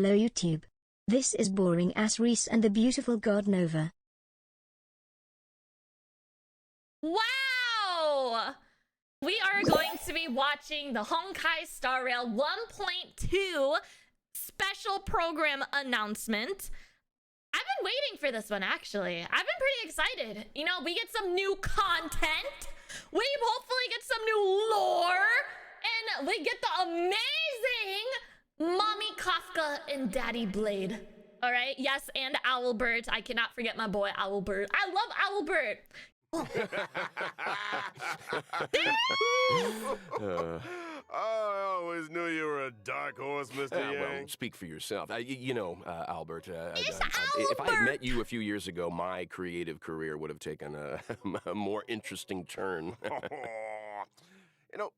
Hello YouTube. This is boring ass Reese and the beautiful god Nova. Wow! We are going to be watching the Honkai Star Rail 1.2 special program announcement. I've been waiting for this one, actually. I've been pretty excited. You know, we get some new content. We hopefully get some new lore. And we get the amazing Mommy Kafka and Daddy Blade. All right? Yes, and Owlbert. I cannot forget my boy Owlbert. I love Owlbert. I always knew you were a dark horse, Mr. Yang. Well, speak for yourself. Albert, It's if I had Albert! met you a few years ago, my creative career would have taken a more interesting turn. You know,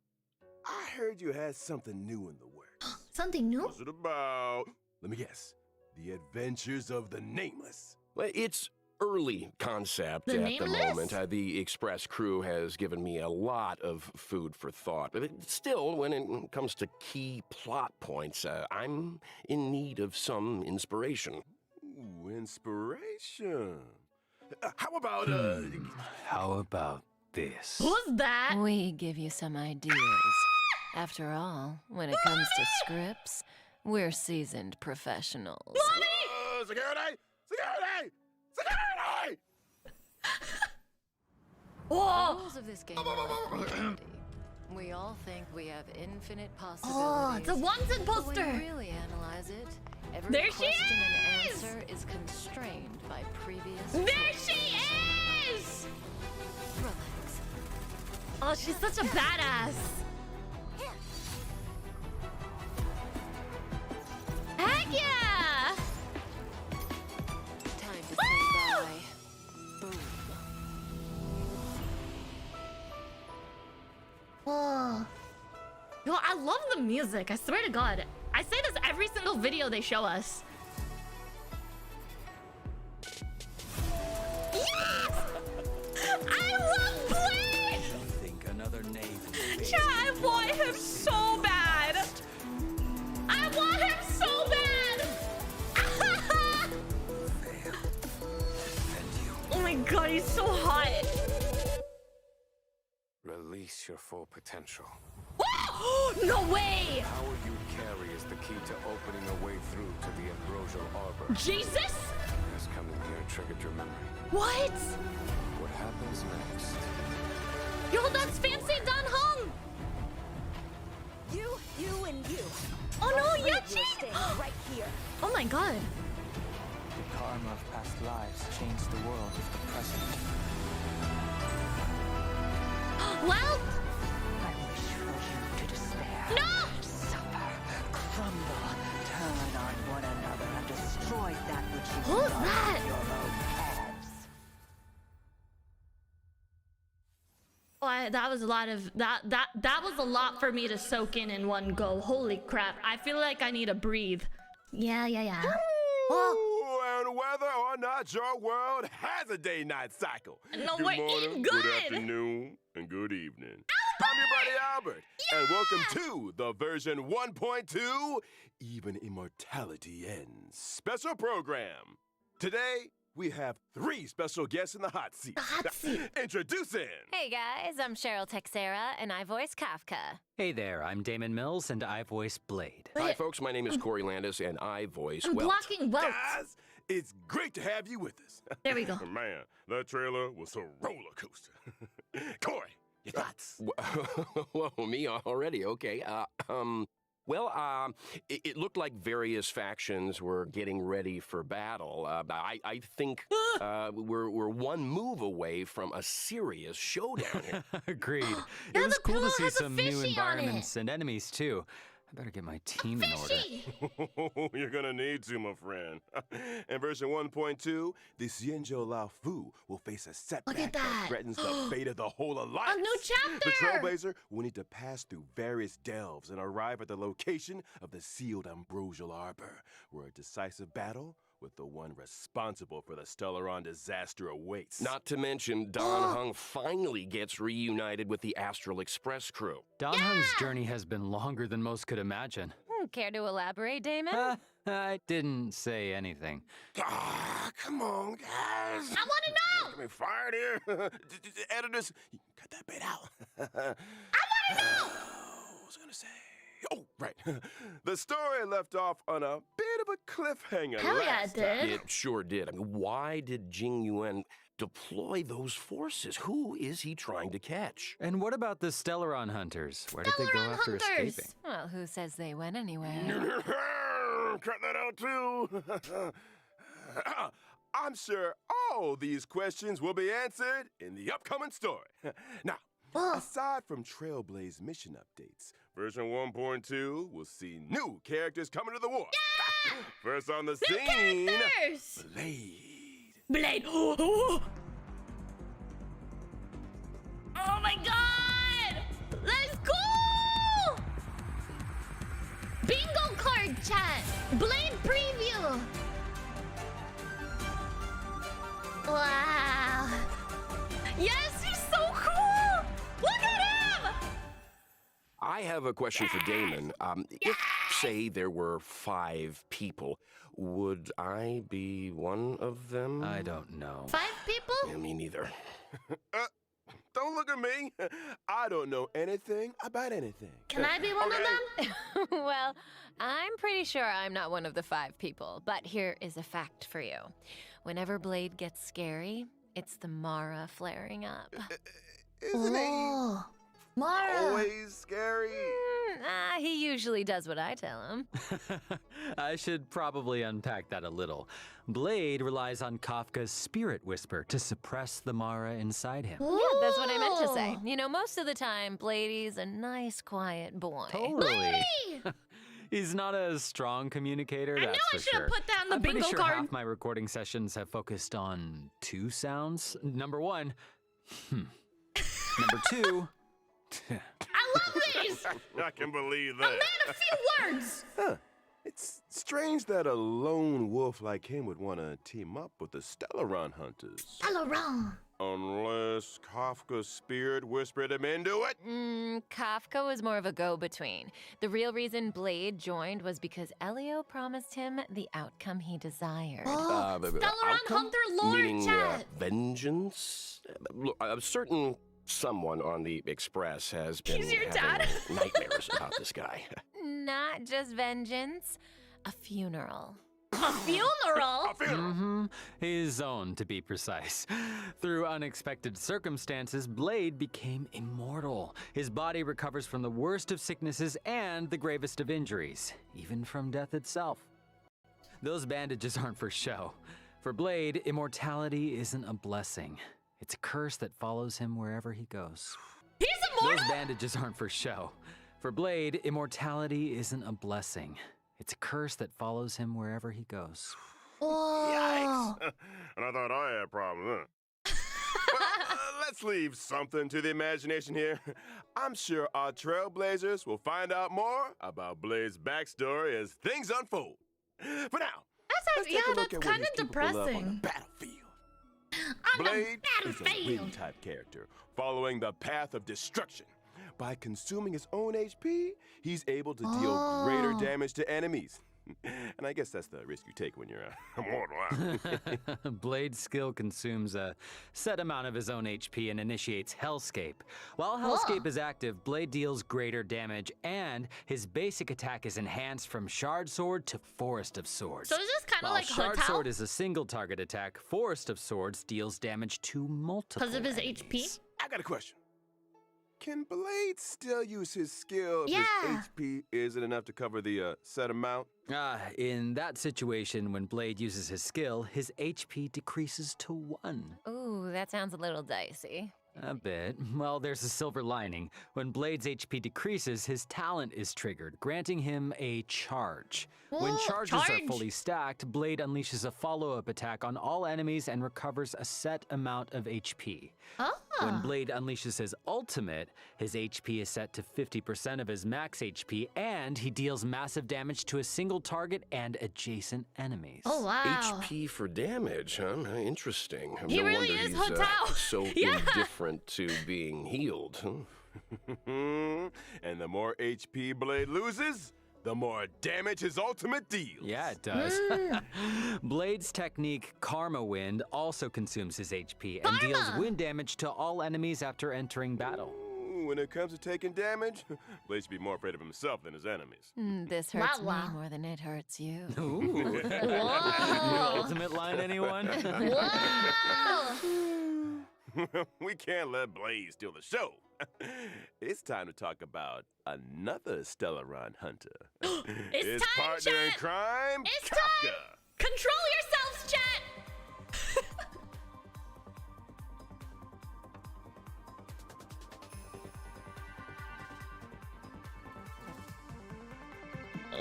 I heard you had something new in the works. Something new? What's it about? Let me guess. The Adventures of the Nameless. Well, it's early concept The at Nameless? the moment. The Express crew has given me a lot of food for thought. But still, when it comes to key plot points, I'm in need of some inspiration. Ooh, inspiration. How about, How about this? Who's that? We give you some ideas. After all, when it comes to scripts, we're seasoned professionals. Security! Security! Security! The Whoa! rules of this game are pretty handy. We all think we have infinite possibilities. Oh, it's a wanted But when poster. you really analyze it, every There she question and is! answer is constrained by previous There choices. she is! Relax. Oh, she's such a badass. Heck yeah! Time to Woo! say bye. Boom. Whoa. Yo, I love the music. I swear to God. I say this every single video they show us. Yes! I love Blade! Think another name. Chat, I want him so bad. I want him so bad. Oh my God, he's so hot. Release your full potential. No way! Power you carry is the key to opening a way through to the ambrosial arbor. Jesus? Has coming here triggered your memory. What? What happens next? Yo, that's fancy Dan Hung. You, and you. Oh no, All three of you are Yachi! staying right here. Oh my God. The karma of past lives changed the world with the present. Well, I wish for you to despair. no! Suffer, crumble, turn on one another and destroy that which you Who's love that? with your own hands. Oh, that was a lot of that was a lot for me to soak in one go. Holy crap. I feel like I need to breathe. Yeah. Oh, Ooh, and whether or not your world has a day-night cycle. No, good we're morning, eating good good. afternoon, and good evening. I'm your buddy Albert, and welcome to the version 1.2 Even Immortality Ends special program. Today, we have 3 special guests in the hot seat. The hot seat. Introducing. Hey guys, I'm Cheryl Texera, and I voice Kafka. Hey there, I'm Damon Mills, and I voice Blade. Hi, folks. My name is Corey Landis, and I voice I'm Welt. blocking Welt. Guys, it's great to have you with us. There we go. Man, that trailer was a roller coaster. Corey, your thoughts? Whoa, me already? Okay. It looked like various factions were getting ready for battle. I think we're one move away from a serious showdown here. Agreed. Yeah, It was the cool pillow to see has a some new fishy on it. environments and enemies, too. I better get my team in order. Fishy. You're gonna need to, my friend. In version 1.2, the Xianzhou Lao Fu will face a setback Look at that. threatens the fate of the whole alliance. A new chapter. The Trailblazer will need to pass through various delves and arrive at the location of the sealed ambrosial arbor, where a decisive battle with the one responsible for the Stellaron disaster awaits. Not to mention, Don Hung finally gets reunited with the Astral Express crew. Don Hung's journey has been longer than most could imagine. Care to elaborate, Damon? I didn't say anything. Ah, come on, guys. I want to know. Get me fired here. Editors, you can cut that bit out. I want to know. What was I gonna say? Oh, right. The story left off on a bit of a cliffhanger. Hell yeah, it last time. did. It sure did. I mean, why did Jing Yuan deploy those forces? Who is he trying to catch? And what about the Stellaron hunters? Where did they go Stellaron after hunters. escaping? Well, who says they went anywhere? Cut that out too. I'm sure all these questions will be answered in the upcoming story. Now, aside from Trailblaze mission updates, version 1.2 will see new characters coming to the war. Yeah! First on the New scene, characters. Blade. Blade. Oh my god! Let's go! Bingo card chat. Blade preview. Wow. Yes, he's so cool. Look at him. I have a question for Damon. If, say, there were 5 people, would I be one of them? I don't know. 5 people? Yeah, me neither. Don't look at me. I don't know anything about anything. Can I be one of them? Well, I'm pretty sure I'm not one of the 5 people, but here is a fact for you. Whenever Blade gets scary, it's the Mara flaring up. Isn't he Oh, Mara. always scary? He usually does what I tell him. I should probably unpack that a little. Blade relies on Kafka's spirit whisper to suppress the Mara inside him. Yeah, that's what I meant to say. You know, most of the time, Bladey's a nice, quiet boy. Totally. He's not a strong communicator, that's I for should have sure. put that in the I'm bingo pretty sure card. half my recording sessions have focused on 2 sounds. Number 1, Number 2, I love these. I can believe A that. man of few words. Huh. It's strange that a lone wolf like him would want to team up with the Stellaron hunters. Stellaron. Unless Kafka's spirit whispered him into it. Kafka was more of a go-between. The real reason Blade joined was because Elio promised him the outcome he desired. Oh, Stellaron outcome? Hunter Lord Meaning, chat. vengeance? Look, a certain someone on the Express has been He's your having dad? nightmares about this guy. Not just vengeance, a funeral. A funeral? his own to be precise. Through unexpected circumstances, Blade became immortal. His body recovers from the worst of sicknesses and the gravest of injuries, even from death itself. Those bandages aren't for show. For Blade, immortality isn't a blessing. It's a curse that follows him wherever he goes. He's immortal? Those bandages aren't for show. For Blade, immortality isn't a blessing. It's a curse that follows him wherever he goes. Oh. And I thought I had a problem, huh? Well, let's leave something to the imagination here. I'm sure our trailblazers will find out more about Blade's backstory as things unfold. For now, let's take a look that's at what kind he's of capable of on the depressing. battlefield. On Blade the is a battlefield. wind-type character, following the path of destruction. By consuming his own HP, he's able to deal greater damage to enemies. And I guess that's the risk you take when you're immortal. Huh? Blade's skill consumes a set amount of his own HP and initiates Hellscape. While Hellscape is active, Blade deals greater damage, and his basic attack is enhanced from Shard Sword to Forest of Swords. So is this kind of While like Shard Hotel? Sword is a single target attack, Forest of Swords deals damage to multiple Because of his enemies. HP? I got a question. Can Blade still use his skill if Yeah. his HP isn't enough to cover the set amount? In that situation, when Blade uses his skill, his HP decreases to 1. Ooh, that sounds a little dicey. A bit. Well, there's a silver lining. When Blade's HP decreases, his talent is triggered, granting him a charge. When Ooh, charges are charge. fully stacked, Blade unleashes a follow-up attack on all enemies and recovers a set amount of HP. When Blade unleashes his ultimate, his HP is set to 50% of his max HP, and he deals massive damage to a single target and adjacent enemies. Oh, wow. HP for damage, huh? Interesting. He no really wonder is he's Hotel. so Yeah. indifferent to being healed. Huh? And the more HP Blade loses, the more damage his ultimate deals. Yeah, it does. Blade's technique, Karma Wind, also consumes his HP and deals wind damage to all enemies after entering battle. When it comes to taking damage, Blade should be more afraid of himself than his enemies. This hurts me more than it hurts you. Ooh. Whoa. Your ultimate line, anyone? Whoa! We can't let Blade steal the show. It's time to talk about another Stellaron hunter. It's His time, partner in chat. crime, It's Kafka. time. Control yourselves, chat.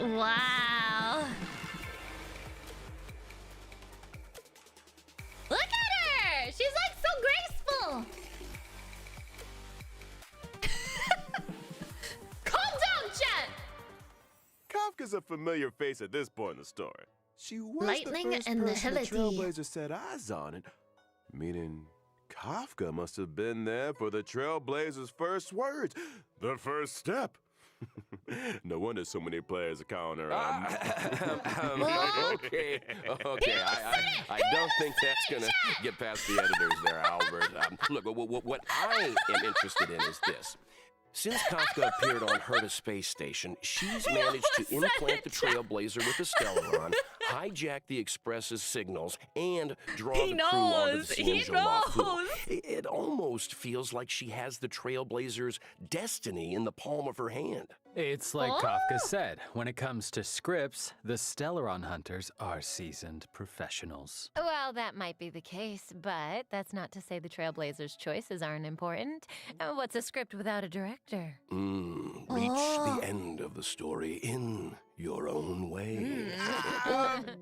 Wow. Look at her! She's like so graceful! Calm down, chat! Kafka's a familiar face at this point in the story. She was Lightning the first and the person the Hillity. Trailblazer set eyes on it, meaning Kafka must have been there for the Trailblazer's first words, the first step. No wonder so many players are calling her. Okay. I don't think that's gonna get past the editors there, Albert. Look, what I am interested in is this. Since Kafka appeared on Herta Space Station, she's managed to implant the Trailblazer with the Stellaron, hijack the Express's signals, and draw the crew onto the Cienjo. It almost feels like she has the Trailblazer's destiny in the palm of her hand. It's like Kafka said, when it comes to scripts, the Stellaron hunters are seasoned professionals. Well, that might be the case, but that's not to say the Trailblazers' choices aren't important. What's a script without a director? Reach the end of the story in your own way.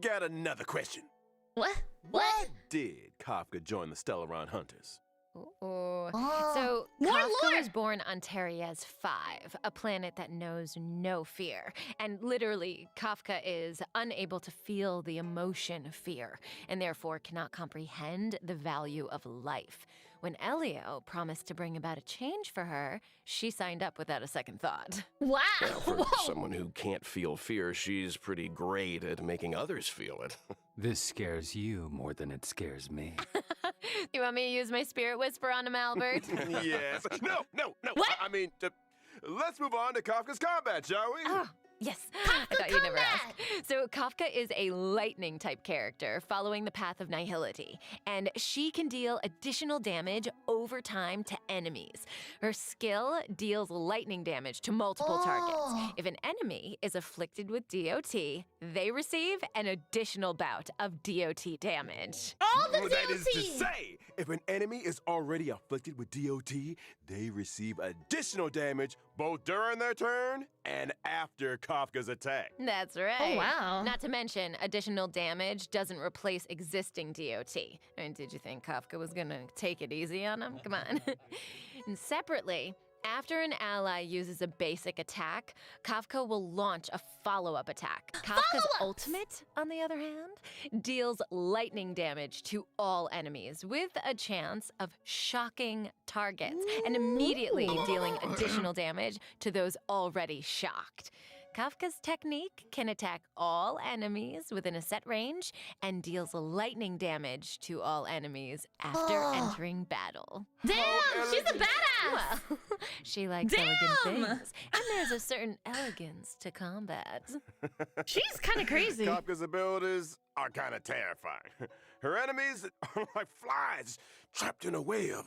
Got another question. What? Why did Kafka join the Stellaron hunters? So, more Kafka lore. was born on Teriez 5, a planet that knows no fear. And literally, Kafka is unable to feel the emotion of fear, and therefore cannot comprehend the value of life. When Elio promised to bring about a change for her, she signed up without a second thought. Wow. Well, for Whoa. someone who can't feel fear, she's pretty great at making others feel it. This scares you more than it scares me. You want me to use my spirit whisper on him, Albert? Yes. No. What? I mean, let's move on to Kafka's combat, shall we? Oh, yes. I thought you'd never ask. So Kafka is a lightning-type character following the path of nihility, and she can deal additional damage over time to enemies. Her skill deals lightning damage to multiple targets. If an enemy is afflicted with DOT, they receive an additional bout of DOT damage. All the That is to DOT. say, if an enemy is already afflicted with DOT, they receive additional damage both during their turn and after Kafka's attack. That's right. Oh, wow. Not to mention, additional damage doesn't replace existing DOT. I mean, did you think Kafka was gonna take it easy on him? Come on. And separately, after an ally uses a basic attack, Kafka will launch a follow-up attack. Kafka's ultimate, on the other hand, deals lightning damage to all enemies with a chance of shocking targets and immediately dealing additional damage to those already shocked. Kafka's technique can attack all enemies within a set range and deals lightning damage to all enemies after entering battle. Damn, she's a badass. Well, she likes elegant things, and there's a certain elegance to combat. She's kind of crazy. Kafka's abilities are kind of terrifying. Her enemies are like flies trapped in a web,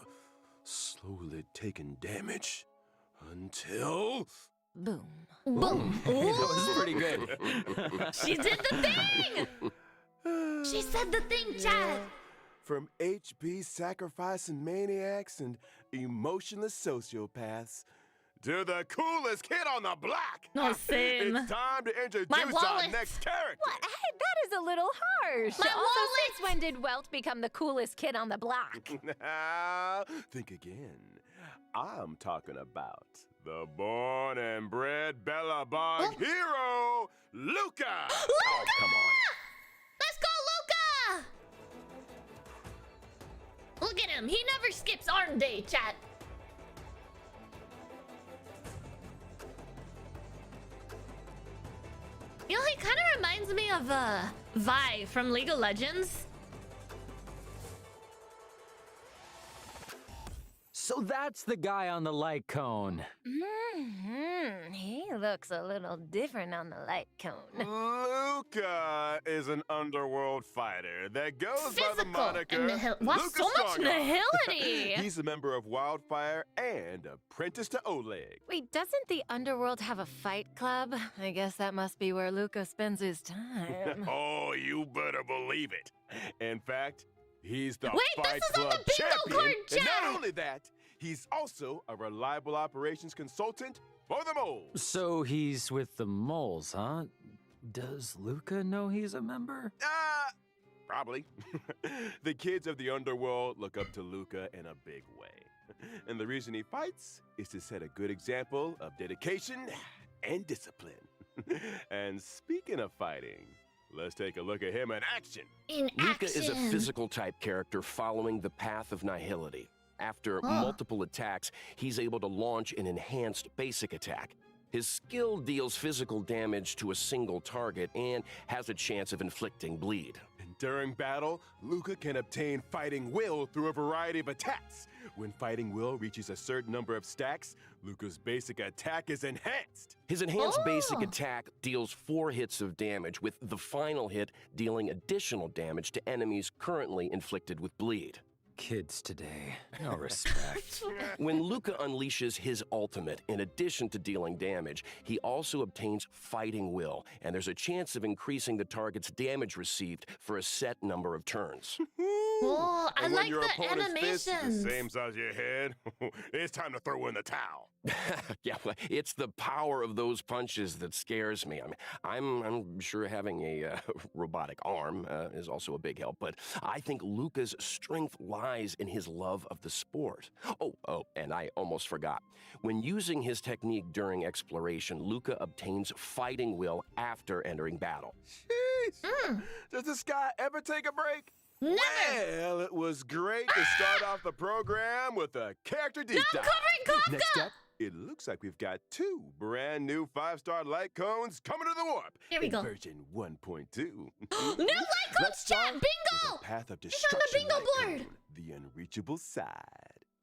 slowly taking damage until... Boom. Boom. That was pretty good. She did the thing. She said the thing, chat. From HP sacrificing maniacs and emotionless sociopaths to the coolest kid on the block. No, same. It's time to introduce My our wallet. next character. What? That is a little harsh. My also, wallet. since when did Welt become the coolest kid on the block? Think again. I'm talking about the born and bred Bellabog hero, Luka. Oh, come on. Let's go, Luka. Look at him. He never skips arm day, chat. reminds me of Vi from League of Legends. So that's the guy on the light cone. He looks a little different on the light cone. Luka is an underworld fighter that goes by the Physical moniker wow, Luka so much Strong Arm. nihility. He's a member of Wildfire and apprentice to Oleg. Wait, doesn't the underworld have a fight club? I guess that must be where Luka spends his time. Oh, you better believe it. In fact, he's the Wait, Fight this is on Club the bingo champion. card, And not Jack! only that, he's also a reliable operations consultant for the moles. So he's with the moles, huh? Does Luka know he's a member? Probably. The kids of the underworld look up to Luka in a big way. And the reason he fights is to set a good example of dedication and discipline. And speaking of fighting, let's take a look at him in action. In Luka action. is a physical type character following the path of nihility. After multiple attacks, he's able to launch an enhanced basic attack. His skill deals physical damage to a single target and has a chance of inflicting bleed. And during battle, Luka can obtain fighting will through a variety of attacks. When fighting will reaches a certain number of stacks, Luka's basic attack is enhanced. His enhanced basic attack deals 4 hits of damage, with the final hit dealing additional damage to enemies currently inflicted with bleed. Kids today, no respect. When Luka unleashes his ultimate, in addition to dealing damage, he also obtains fighting will, and there's a chance of increasing the target's damage received for a set number of turns. Oh, I And when like your the opponent's fist is animations. the same size as your head, it's time to throw in the towel. Yeah, well, it's the power of those punches that scares me. I mean, I'm sure having a robotic arm is also a big help, but I think Luka's strength lies in his love of the sport. Oh, and I almost forgot. When using his technique during exploration, Luka obtains fighting will after entering battle. Jeez. Does this guy ever take a break? Never. Well, it was great to start off the program with a character deep dive. covering Kafka! Next up, it looks like we've got 2 brand new 5-star light cones coming to the warp. Here we in go. Version 1.2. New light cones, Let's chat! start with Bingo! the path of It's on the destruction bingo light board. cone, the unreachable side.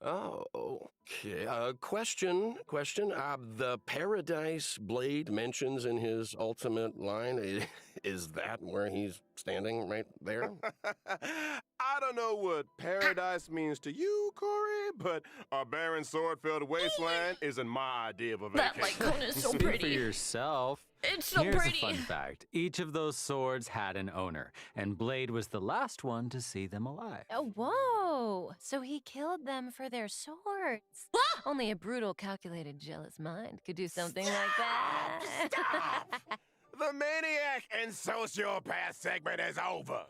Oh, okay. Question. The paradise Blade mentions in his ultimate line, is that where he's standing right there? I don't know what paradise means to you, Corey, but a barren sword-filled wasteland isn't my idea of a vacation. That light cone is so Speak for pretty. yourself. It's so Here's pretty. a fun fact. Each of those swords had an owner, and Blade was the last one to see them alive. Oh, whoa! So he killed them for their swords. Only a brutal, calculated, jealous mind could do something like that. Stop! The maniac and sociopath segment is over.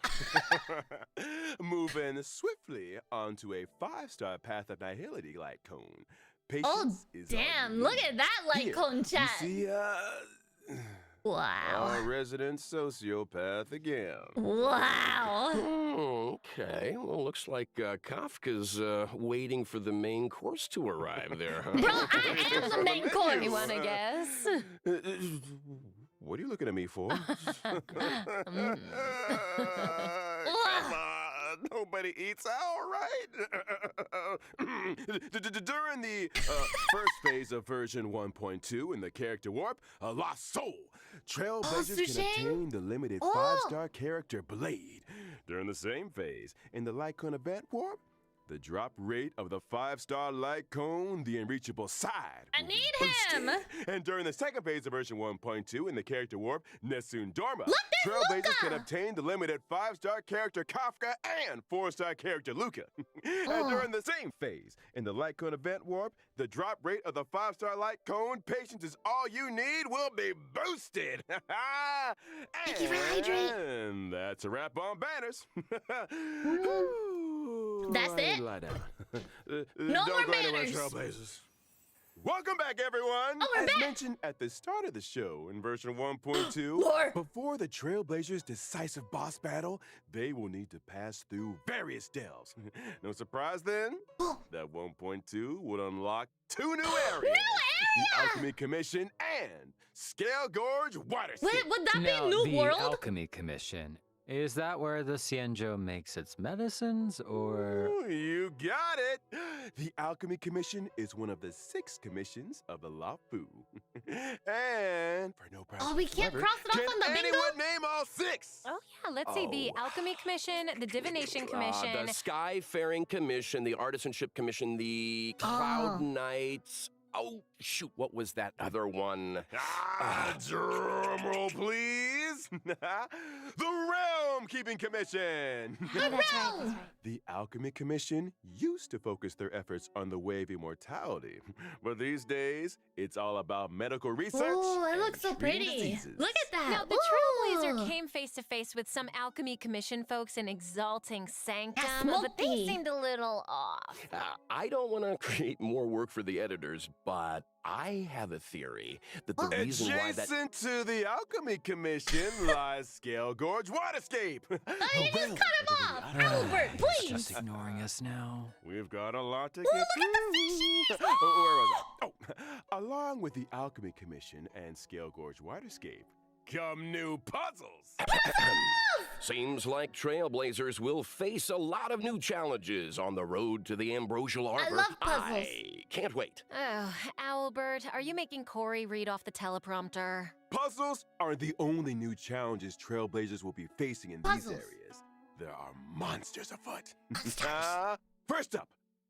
Moving swiftly onto a 5-star path of nihility light cone. Oh, Patience is all damn. you Look need. at that light Here, cone, chat. You see, Wow. our resident sociopath again. Wow. Okay, well, looks like Kafka's waiting for the main course to arrive there, huh? Bro, I am the main course. You want to guess? What are you looking at me for? Come on, nobody eats out, right? During the first phase of version 1.2 in the character warp, a lost soul, Trailblazers can Sushang? obtain the limited 5-star character Blade. During the same phase, in the light cone event warp, the drop rate of the 5-star light cone, the unreachable side. I will be need boosted. him. And during the second phase of version 1.2 in the character warp, Nessun Dorma, Look, there's Trailblazers Luka. can obtain the limited 5-star character Kafka and 4-star character Luka. And during the same phase, in the light cone event warp, the drop rate of the 5-star light cone, patience is all you need, will be boosted. Thank you for hydrating. And that's a wrap on banners. That's it? Lie down. No Don't more go anywhere, banners. Trailblazers. Welcome back, everyone. Oh, we're As back. mentioned at the start of the show in version 1.2, Lore. before the Trailblazers' decisive boss battle, they will need to pass through various delves. No surprise then that 1.2 would unlock 2 new areas. New the Alchemy Commission, and Scale Gorge Waterscape. Wait, would that Now, be New the World? Alchemy Commission. Is that where the Xianzhou makes its medicines, or...? Ooh, you got it! The Alchemy Commission is one of the 6 commissions of the Lafu. And for no price Oh, we can't whatsoever, cross it off can on the bingo? anyone name all 6? Oh, yeah, let's see. The Alchemy Commission, the Divination Commission. The Skyfaring Commission, the Artisanship Commission, the Cloud Knights. Oh, shoot, what was that other one? Drum roll, please. The Realm Keeping Commission. Oh, that's right. The Alchemy Commission used to focus their efforts on the way of immortality, but these days it's all about medical research. Oh, it and looks so treating pretty. diseases. Look at that. Now, the Ooh. Trailblazer came face to face with some Alchemy Commission folks in Exalting Sanctum, Yeah, but they smoky. seemed a little off. I don't want to create more work for the editors, but I have a theory that the reason why that... Adjacent to the Alchemy Commission lies Scale Gorge Waterscape. Oh, you just cut him off. Albert, He's please. just ignoring us now. We've got a lot to Ooh, get look through. at the fishes. Where was I? Oh, along with the Alchemy Commission and Scale Gorge Waterscape come new puzzles. Seems like Trailblazers will face a lot of new challenges on the road to the Ambrosial Arbor. love puzzles. I can't wait. Oh, Albert, are you making Corey read off the teleprompter? Puzzles aren't the only new challenges Trailblazers will be facing in Puzzles. these areas. There are monsters afoot. First up,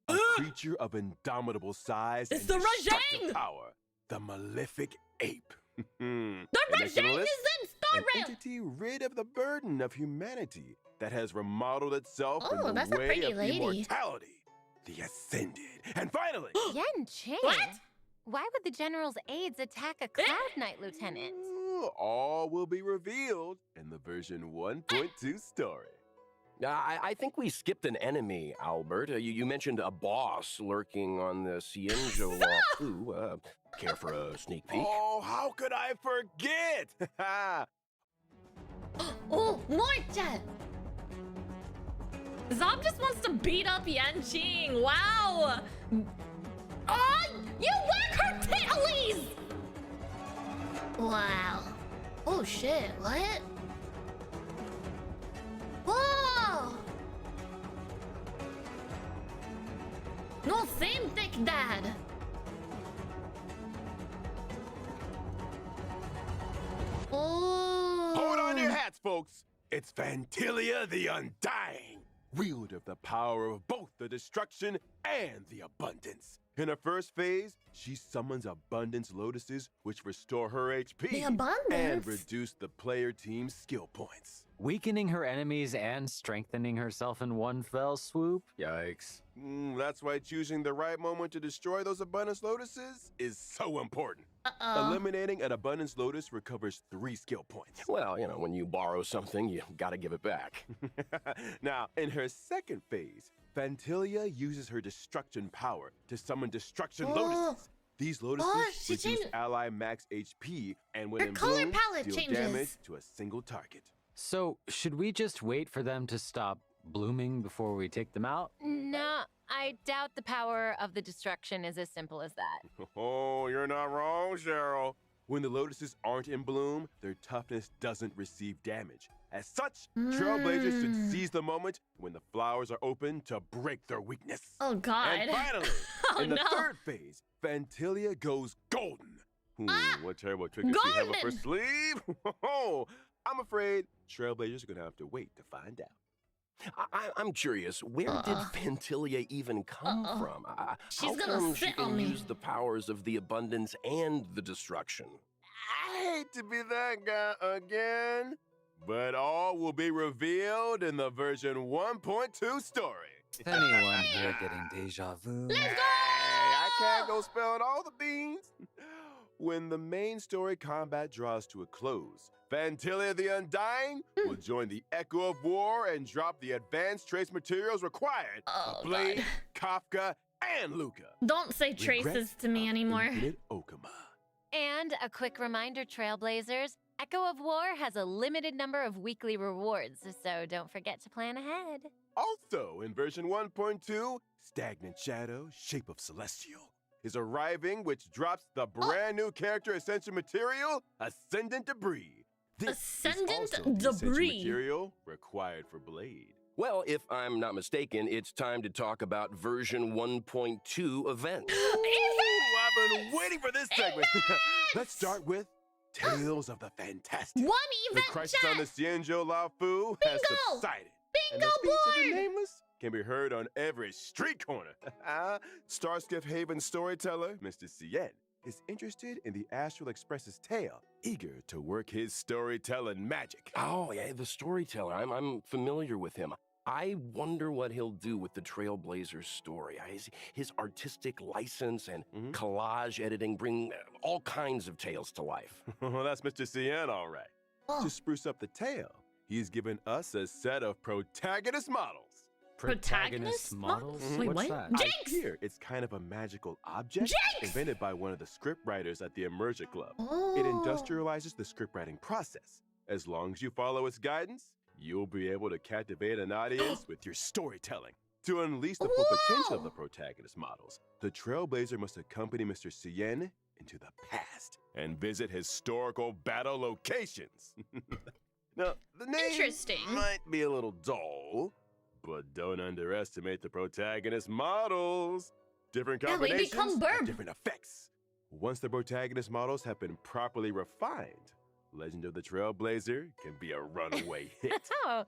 a creature of indomitable size It's and the destructive Rajang! power, the malefic ape. The Next on Rajang list, is in an Star Rail. entity rid of the burden of humanity that has remodeled itself Oh, in that's the a way pretty of lady. immortality, the Ascended. And finally, Yen Ching? What? Why would the General's aides attack a Cloud Knight Lieutenant? all will be revealed in the version 1.2 story. I think we skipped an enemy, Albert. You mentioned a boss lurking on the Xianzhou Lafu. Care for a sneak peek? Oh, how could I forget? Oh, more jet. Zob just wants to beat up Yan Qing. Wow. Oh, you whack her titties. Wow. Oh shit. What? Whoa. No, same thick dad. Oh. Hold on your hats, folks. It's Vantilia the Undying, wielder of the power of both the destruction and the abundance. In her first phase, she summons abundance lotuses, which restore her HP The abundance? and reduce the player team's skill points. Weakening her enemies and strengthening herself in one fell swoop? Yikes. That's why choosing the right moment to destroy those abundance lotuses is so important. Uh-oh. Eliminating an abundance lotus recovers 3 skill points. Well, when you borrow something, you gotta give it back. Now, in her second phase, Vantilia uses her destruction power to summon destruction Oh. lotuses. These lotuses Oh, she reduce changed- ally max HP and when Her in color bloom, palette deal changes. damage to a single target. So, should we just wait for them to stop blooming before we take them out? No, I doubt the power of the destruction is as simple as that. Oh, you're not wrong, Cheryl. When the lotuses aren't in bloom, their toughness doesn't receive damage. As such, Trailblazers should seize the moment when the flowers are open to break their weakness. Oh God. And finally, Oh, in the no. third phase, Vantilia goes golden. What terrible trick does she have up her Golden! sleeve? Oh, I'm afraid Trailblazers are gonna have to wait to find out. I'm curious, where did Vantilia even come from? She's How gonna come she sit can on me. use the powers of the abundance and the destruction? I hate to be that guy again, but all will be revealed in the version 1.2 story. Anyone here getting deja vu? Hey, I can't go spelling all the beans. When the main story combat draws to a close, Vantilia the Undying will join the Echo of War and drop the advanced trace materials required Oh, for Blade, Kafka, and Luka. Don't say traces Regrets to me of anymore. Infinite Okama. And a quick reminder, Trailblazers, Echo of War has a limited number of weekly rewards, so don't forget to plan ahead. Also, in version 1.2, Stagnant Shadow, Shape of Celestial. is arriving, which drops the brand new character essential material, Ascendant Debris. This Ascendant is also the essential Debris. material required for Blade. Well, if I'm not mistaken, it's time to talk about version 1.2 event. I've been waiting for this segment. Let's start with Tales of the Fantastic. One The event crisis chat. on the Xianzhou Laofu has Bingo! subsided. And Bingo the speech of the board! Nameless can be heard on every street corner. Starskiff Haven storyteller, Mr. Cien, is interested in the Astral Express's tale, eager to work his storytelling magic. Oh, yeah, the storyteller. I'm familiar with him. I wonder what he'll do with the Trailblazers story. His artistic license and collage editing bring all kinds of tales to life. Well, that's Mr. Cien, all right. Oh. To spruce up the tale, he's given us a set of protagonist models. Protagonist models? Wait, What's what? that? I Jinx! hear it's kind of a magical object Jinx! invented by one of the scriptwriters at the Immersion Club. Oh. It industrializes the scriptwriting process. As long as you follow its guidance, you'll be able to captivate an audience with your storytelling. To unleash the full potential of the protagonist models, the Trailblazer must accompany Mr. Cien into the past and visit historical battle locations. Now, the name Interesting. might be a little dull, but don't underestimate the protagonist models. Different Yeah, we combinations, become have Burb. different effects. Once the protagonist models have been properly refined, Legend of the Trailblazer can be a runaway hit. Oh,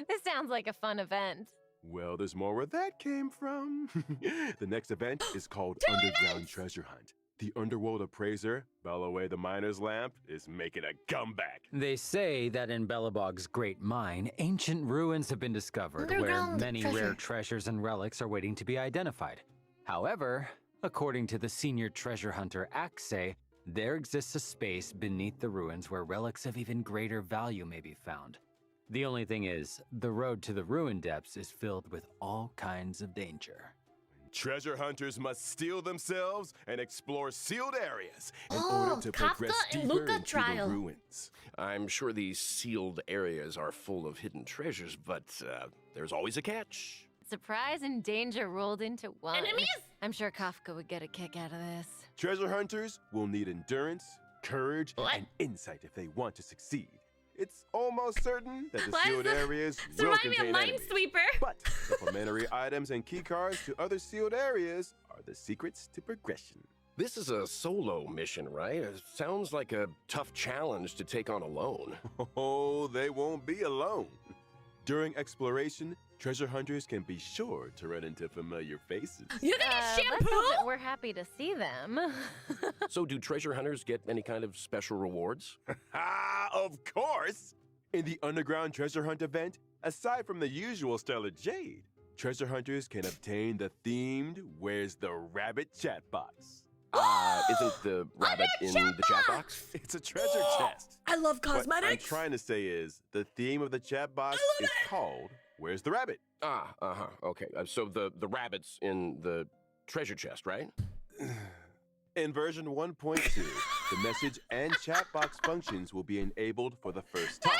this sounds like a fun event. Well, there's more where that came from. The next event is called Two Underground events! Treasure Hunt. The underworld appraiser, Bellaway the Miner's Lamp, is making a comeback. They say that in Belobog's great mine, ancient ruins have been discovered where Underground many treasure. rare treasures and relics are waiting to be identified. However, according to the senior treasure hunter Axe, there exists a space beneath the ruins where relics of even greater value may be found. The only thing is, the road to the ruin depths is filled with all kinds of danger. Treasure hunters must steel themselves and explore sealed areas in Oh, order to Kafka progress and deeper Luka into trial. the ruins. I'm sure these sealed areas are full of hidden treasures, but there's always a catch. Surprise and danger rolled into one. Enemies? I'm sure Kafka would get a kick out of this. Treasure hunters will need endurance, courage, What? and insight if they want to succeed. It's almost certain that the Why sealed is it- areas This will reminds me of contain enemies. Minesweeper. But supplementary items and keycards to other sealed areas are the secrets to progression. This is a solo mission, right? It sounds like a tough challenge to take on alone. Oh, they won't be alone. During exploration, treasure hunters can be sure to run into familiar faces. You gonna get Let's shampoo? hope that we're happy to see them. So do treasure hunters get any kind of special rewards? Ah, of course! In the Underground Treasure Hunt event, aside from the usual Stellar Jade, treasure hunters can obtain the themed Where's the Rabbit chat box. Isn't the rabbit in the chat box? It's a treasure chest. I love What I'm cosmetics. trying to say is the theme of the chat box is called Where's the Rabbit? Okay. So the rabbit's in the treasure chest, right? In version 1.2, the message and chat box functions will be enabled for the first time.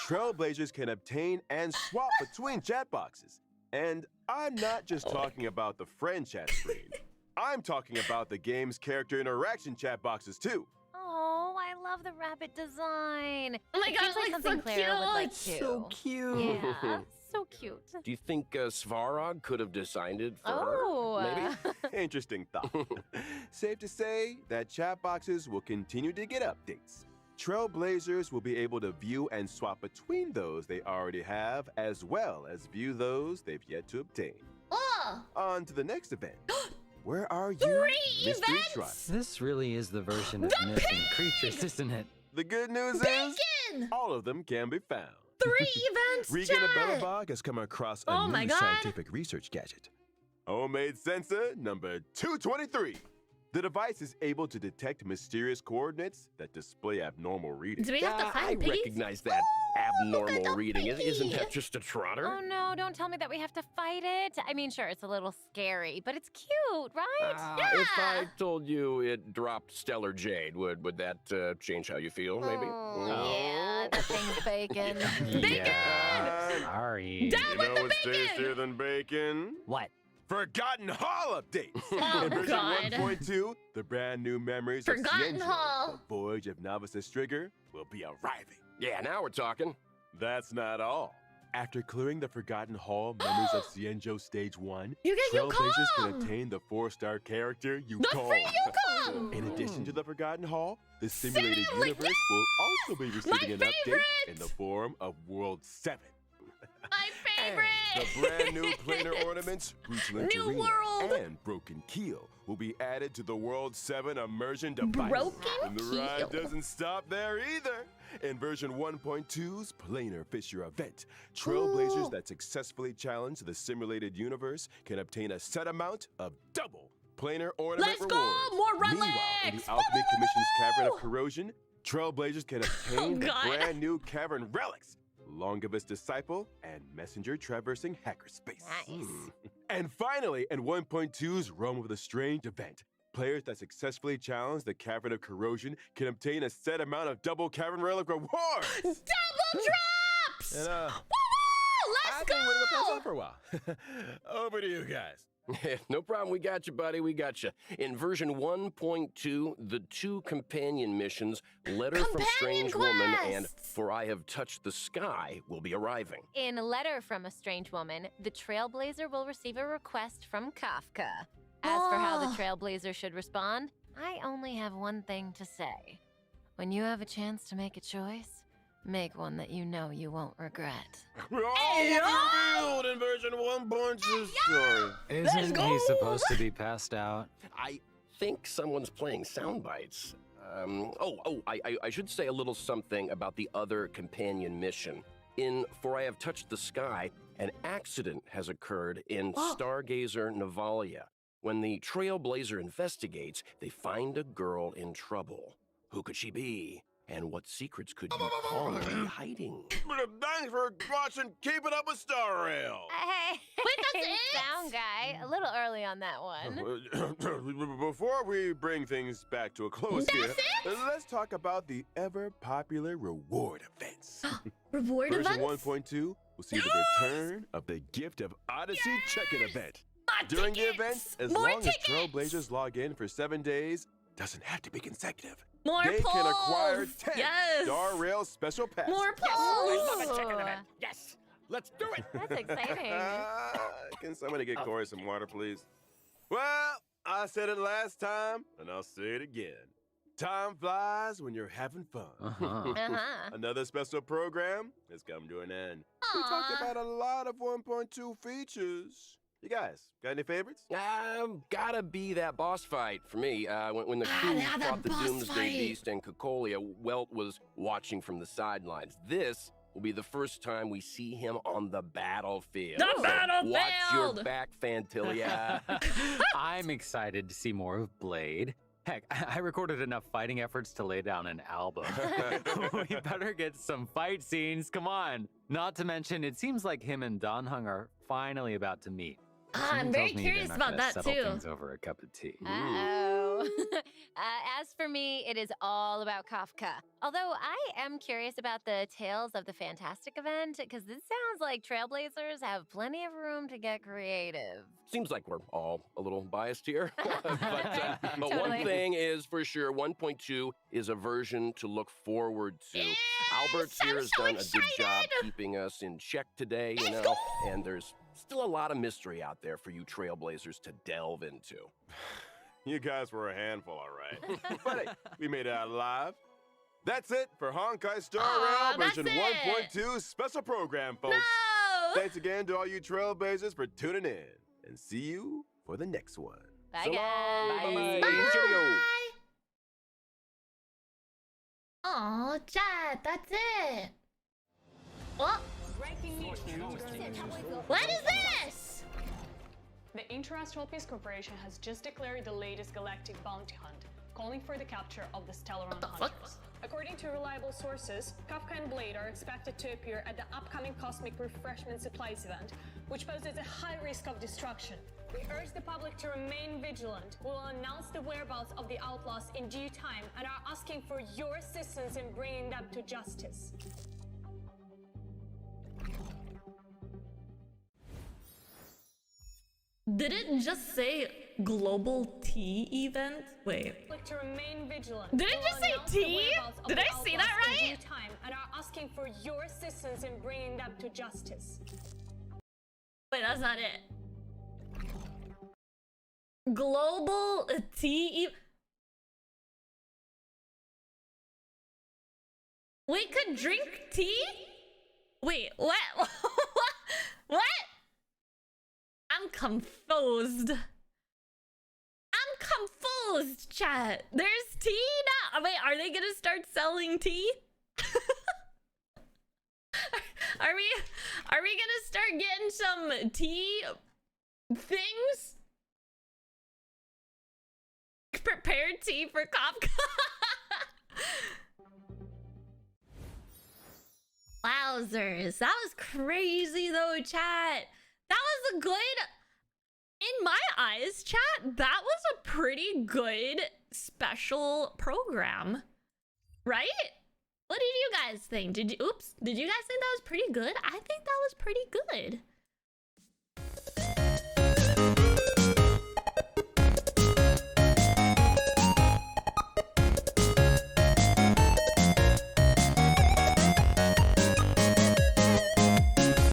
Trailblazers can obtain and swap between chat boxes. And I'm not just talking about the friend chat screen. I'm talking about the game's character interaction chat boxes too. Oh, I love the rabbit design. Oh my It God, seems like like, something so Clara would like cute. too. So cute. Yeah, so cute. Do you think Svarog could have designed it for Oh, her? Maybe? Interesting thought. Safe to say that chat boxes will continue to get updates. Trailblazers will be able to view and swap between those they already have, as well as view those they've yet to obtain. Oh, On to the next event. Where are you, 3 Mystery events? Tribe? This really is the version of The missing pig! creatures, isn't it? The good news is, bacon. all of them can be found. 3 events. Regan chat. Belobog has come across a Oh my new God. scientific research gadget. Homemade sensor number 223. The device is able to detect mysterious coordinates that display abnormal readings. Do we have to I find piggies? recognize that look at abnormal the reading. Isn't piggy. that just a trotter? Oh no, don't tell me that we have to fight it. I mean, sure, it's a little scary, but it's cute, right? If I told you it dropped Stellar Jade, would that change how you feel, maybe? Yeah, the thing's bacon. Bacon! Sorry. Down You with know the what's bacon! tastier than bacon? What? Forgotten Hall update. Oh, In version God. 1.2, the brand new memories Forgotten of Cienjo, Hall. the Voyage of Novice's Trigger, will be arriving. Yeah, now we're talking. That's not all. After clearing the Forgotten Hall memories of Cienjo Stage 1, You get Trailblazers can Yukong. obtain the 4-star character The Yukong. free Yukong. In addition to the Forgotten Hall, the simulated Like, universe will also be receiving an update favorite. in the form of World 7. My favorite. The brand new planar ornaments, Breachling New Arena, world. and Broken Keel will be added to the World 7 immersion device. Broken And the ride Keel. doesn't stop there either. In version 1.2's Planar Fisher event, Trailblazers Ooh. that successfully challenge the simulated universe can obtain a set amount of double planar ornament Let's go! rewards. More Meanwhile, in relics! the Alchemy Commission's Cavern Woo! of Corrosion, Trailblazers can obtain the God. brand new cavern relics, Longibus Disciple, and Messenger Traversing Hackerspace. Nice. And finally, in 1.2's Realm of the Strange event, players that successfully challenge the Cavern of Corrosion can obtain a set amount of double cavern relic rewards. Double drops. And Woo! I Let's think we're gonna pass go. out for a while. Over to you guys. No problem. We got you, buddy. We got you. In version 1.2, the 2 companion missions, Letter from Companion Strange Woman and quests. For I Have Touched the Sky, will be arriving. In a letter from a strange woman, the Trailblazer will receive a request from Kafka. As for how the Oh. Trailblazer should respond, I only have one thing to say. When you have a chance to make a choice, make one that you know you won't regret. We're all Hey, yo! revealed in version 1.2. Sorry. Isn't he supposed to be passed out? I think someone's playing sound bites. I should say a little something about the other companion mission. In For I Have Touched the Sky, an accident has occurred in Stargazer Navalia. When the Trailblazer investigates, they find a girl in trouble. Who could she be? And what secrets could Yukong be hiding? Thanks for watching Keep It Up with Star Rail. Hey, Wait, that's it? sound guy. A little early on that one. Before we bring things back to a close That's here, it? let's talk about the ever-popular reward events. Reward Version events. 1.2 will see the return of the Gift of Odyssey check-in event. More During the tickets! event, as More long as tickets! Trailblazers log in for 7 days, doesn't have to be consecutive. More They polls. can acquire 10 Yes. Star Rail special passes. More Yes, I love polls. a chicken event. Yes! Let's do it! That's exciting. Can somebody get Corey some water, please? Well, I said it last time, and I'll say it again. Time flies when you're having fun. Uh-huh. Another special program has come to an end. We talked Aw. about a lot of 1.2 features. You guys, got any favorites? Gotta be that boss fight for me. When the crew yeah, that fought the boss Doomsday fight. Beast and Cocolia, Welt was watching from the sidelines. This will be the first time we see him on the battlefield. The So battlefield! Watch your back, Fantilia. I'm excited to see more of Blade. Heck, I recorded enough fighting efforts to lay down an album. We better get some fight scenes, come on. Not to mention, it seems like him and Donhung are finally about to meet. I'm Something very tells me they're curious not about gonna that settle too. things over a cup of tea. Uh-oh. As for me, it is all about Kafka. Although I am curious about the Tales of the Fantastic event, because this sounds like Trailblazers have plenty of room to get creative. Seems like we're all a little biased here. but one Totally. thing is for sure, 1.2 is a version to look forward to. Albert's I'm here has so done a good job excited. keeping us in check today, you Let's know, and there's still a lot of mystery out there for you Trailblazers to delve into. You guys were a handful, all right. But hey, we made it out alive. That's it for Honkai Star Aw, Rail that's version it. 1.2 special program, folks. No. Thanks again to all you Trailblazers for tuning in, and see you for the next one. Bye, So long. guys. Bye-bye. Cheerio. Oh, chat, that's it. What? What is this? The Interastral Peace Corporation has just declared the latest galactic bounty hunt, calling for the capture of the Stellaron the fuck? hunters. According to reliable sources, Kafka and Blade are expected to appear at the upcoming Cosmic Refreshment Supplies event, which poses a high risk of destruction. We urge the public to remain vigilant. We will announce the whereabouts of the outlaws in due time and are asking for your assistance in bringing them to justice. Did it just say global tea event? Wait. To remain vigilant. Did it just say tea? Did I see that right? Time and are asking for your assistance in bringing them to justice. Wait, that's not it. Global tea. We could drink tea? Wait, what? What? I'm confused. I'm confused, chat. There's tea now. Wait, are they gonna start selling tea? Are we gonna start getting some tea things? Prepared tea for Kafka. Wowzers, that was crazy though, chat. That was a good, in my eyes, chat, that was a pretty good special program, right? What did you guys think? Did you guys think that was pretty good? I think that was pretty good.